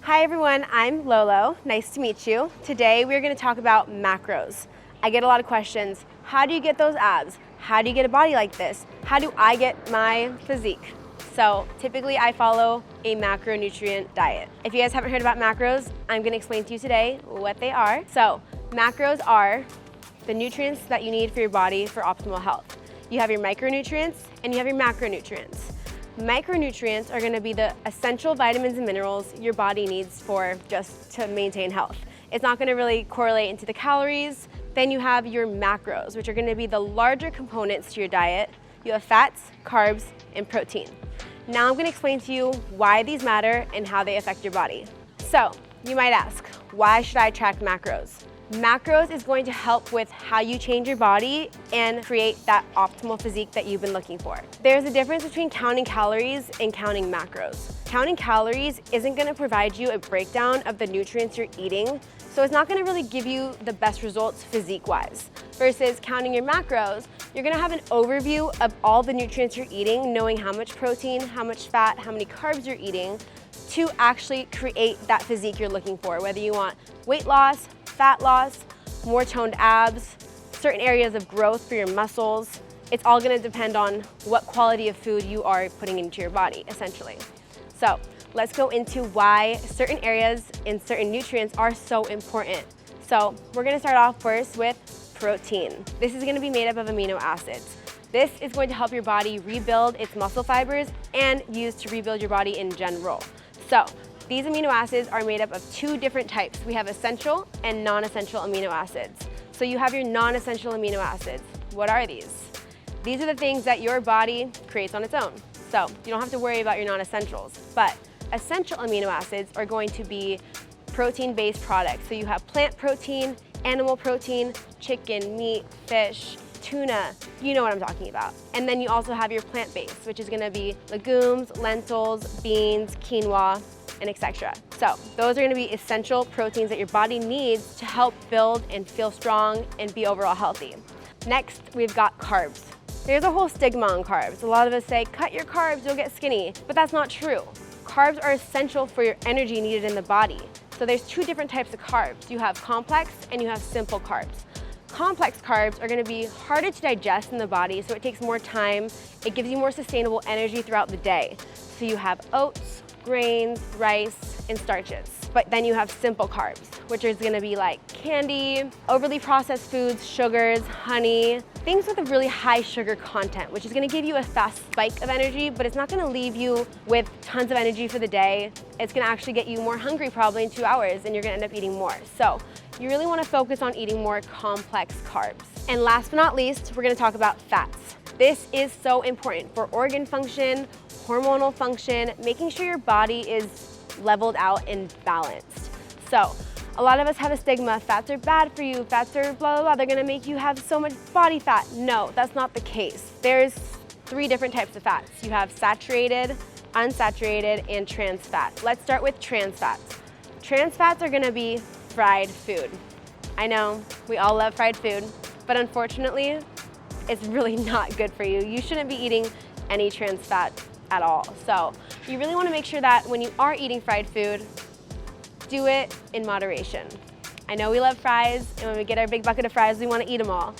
Hi everyone, I'm Lolo. Nice to meet you. Today we're going to talk about macros. I get a lot of questions. How do you get those abs? How do you get a body like this? How do I get my physique? So typically I follow a macronutrient diet. If you guys haven't heard about macros, I'm going to explain to you today what they are. So macros are the nutrients that you need for your body for optimal health. You have your micronutrients and you have your macronutrients. Micronutrients are going to be the essential vitamins and minerals your body needs for just to maintain health. It's not going to really correlate into the calories. Then you have your macros, which are going to be the larger components to your diet. You have fats, carbs, and protein. Now I'm going to explain to you why these matter and how they affect your body. So you might ask, why should I track macros? Macros is going to help with how you change your body and create that optimal physique that you've been looking for. There's a difference between counting calories and counting macros. Counting calories isn't going to provide you a breakdown of the nutrients you're eating, so it's not going to really give you the best results physique-wise. Versus counting your macros, you're going to have an overview of all the nutrients you're eating, knowing how much protein, how much fat, how many carbs you're eating to actually create that physique you're looking for, whether you want weight loss, fat loss, more toned abs, certain areas of growth for your muscles. It's all going to depend on what quality of food you are putting into your body, essentially. So let's go into why certain areas and certain nutrients are so important. So we're going to start off first with protein. This is going to be made up of amino acids. This is going to help your body rebuild its muscle fibers and used to rebuild your body in general. So these amino acids are made up of two different types. We have essential and non-essential amino acids. So you have your non-essential amino acids. What are these? These are the things that your body creates on its own. So you don't have to worry about your non-essentials. But essential amino acids are going to be protein-based products. So you have plant protein, animal protein, chicken, meat, fish, tuna, you know what I'm talking about. And then you also have your plant-based, which is going to be legumes, lentils, beans, quinoa, and etc. So those are going to be essential proteins that your body needs to help build and feel strong and be overall healthy. Next, we've got carbs. There's a whole stigma on carbs. A lot of us say, cut your carbs, you'll get skinny. But that's not true. Carbs are essential for your energy needed in the body. So there's two different types of carbs. You have complex and you have simple carbs. Complex carbs are going to be harder to digest in the body, so it takes more time. It gives you more sustainable energy throughout the day. So you have oats, grains, rice, and starches. But then you have simple carbs, which is going to be like candy, overly processed foods, sugars, honey, things with a really high sugar content, which is going to give you a fast spike of energy, but it's not going to leave you with tons of energy for the day. It's going to actually get you more hungry probably in 2 hours, and you're going to end up eating more. So you really want to focus on eating more complex carbs. And last but not least, we're going to talk about fats. This is so important for organ function, hormonal function, making sure your body is leveled out and balanced. So a lot of us have a stigma, fats are bad for you, fats are blah, blah, blah, they're gonna make you have so much body fat. No, that's not the case. There's 3 different types of fats. You have saturated, unsaturated, and trans fat. Let's start with trans fats. Trans fats are gonna be fried food. I know, we all love fried food, but unfortunately, it's really not good for you. You shouldn't be eating any trans fat at all. So you really want to make sure that when you are eating fried food, do it in moderation. I know we love fries, and when we get our big bucket of fries, we want to eat them all,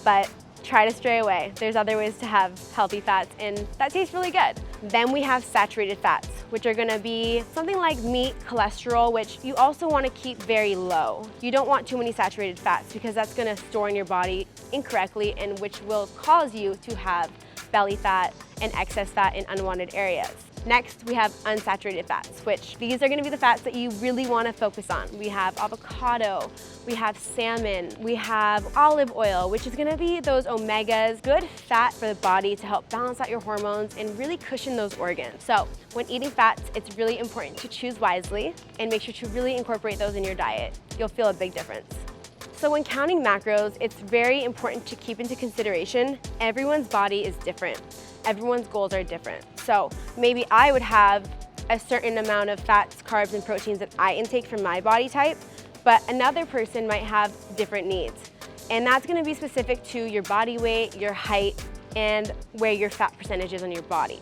but try to stray away. There's other ways to have healthy fats, and that tastes really good. Then we have saturated fats, which are going to be something like meat, cholesterol, which you also want to keep very low. You don't want too many saturated fats because that's going to store in your body incorrectly, and which will cause you to have belly fat and excess fat in unwanted areas. Next, we have unsaturated fats, which these are going to be the fats that you really want to focus on. We have avocado, we have salmon, we have olive oil, which is going to be those omegas, good fat for the body to help balance out your hormones and really cushion those organs. So when eating fats, it's really important to choose wisely and make sure to really incorporate those in your diet. You'll feel a big difference. So when counting macros, it's very important to keep into consideration everyone's body is different. Everyone's goals are different. So maybe I would have a certain amount of fats, carbs, and proteins that I intake from my body type, but another person might have different needs. And that's gonna be specific to your body weight, your height, and where your fat percentage is on your body.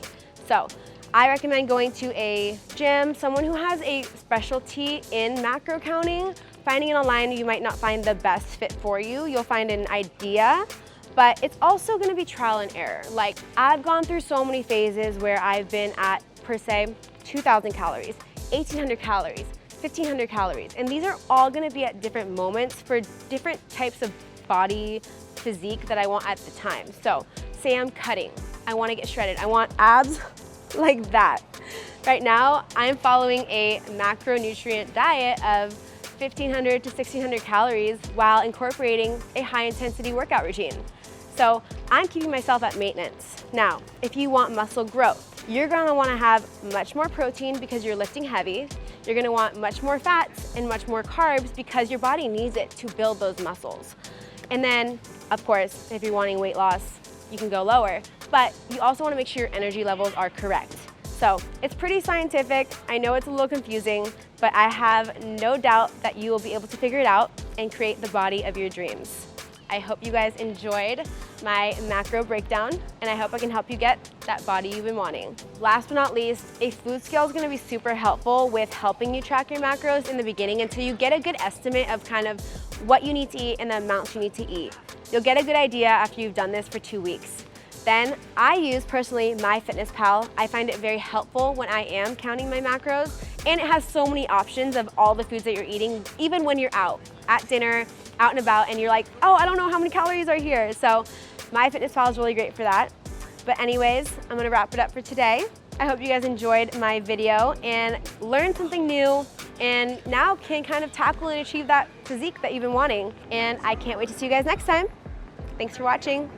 So I recommend going to a gym, someone who has a specialty in macro counting. Finding it online, you might not find the best fit for you. You'll find an idea, but it's also gonna be trial and error. Like, I've gone through so many phases where I've been at, per se, 2,000 calories, 1,800 calories, 1,500 calories, and these are all gonna be at different moments for different types of body physique that I want at the time. So, say I'm cutting, I wanna get shredded, I want abs like that. Right now, I'm following a macronutrient diet of 1,500 to 1,600 calories while incorporating a high intensity workout routine. So I'm keeping myself at maintenance. Now, if you want muscle growth, you're gonna wanna have much more protein because you're lifting heavy. You're gonna want much more fats and much more carbs because your body needs it to build those muscles. And then, of course, if you're wanting weight loss, you can go lower, but you also wanna make sure your energy levels are correct. So it's pretty scientific. I know it's a little confusing, but I have no doubt that you will be able to figure it out and create the body of your dreams. I hope you guys enjoyed my macro breakdown, and I hope I can help you get that body you've been wanting. Last but not least, a food scale is gonna be super helpful with helping you track your macros in the beginning until you get a good estimate of kind of what you need to eat and the amounts you need to eat. You'll get a good idea after you've done this for 2 weeks. Then I use personally MyFitnessPal. I find it very helpful when I am counting my macros, and it has so many options of all the foods that you're eating, even when you're out at dinner, out and about, and you're like, oh, I don't know how many calories are here. So MyFitnessPal is really great for that. But anyways, I'm gonna wrap it up for today. I hope you guys enjoyed my video and learned something new, and now can kind of tackle and achieve that physique that you've been wanting. And I can't wait to see you guys next time. Thanks for watching.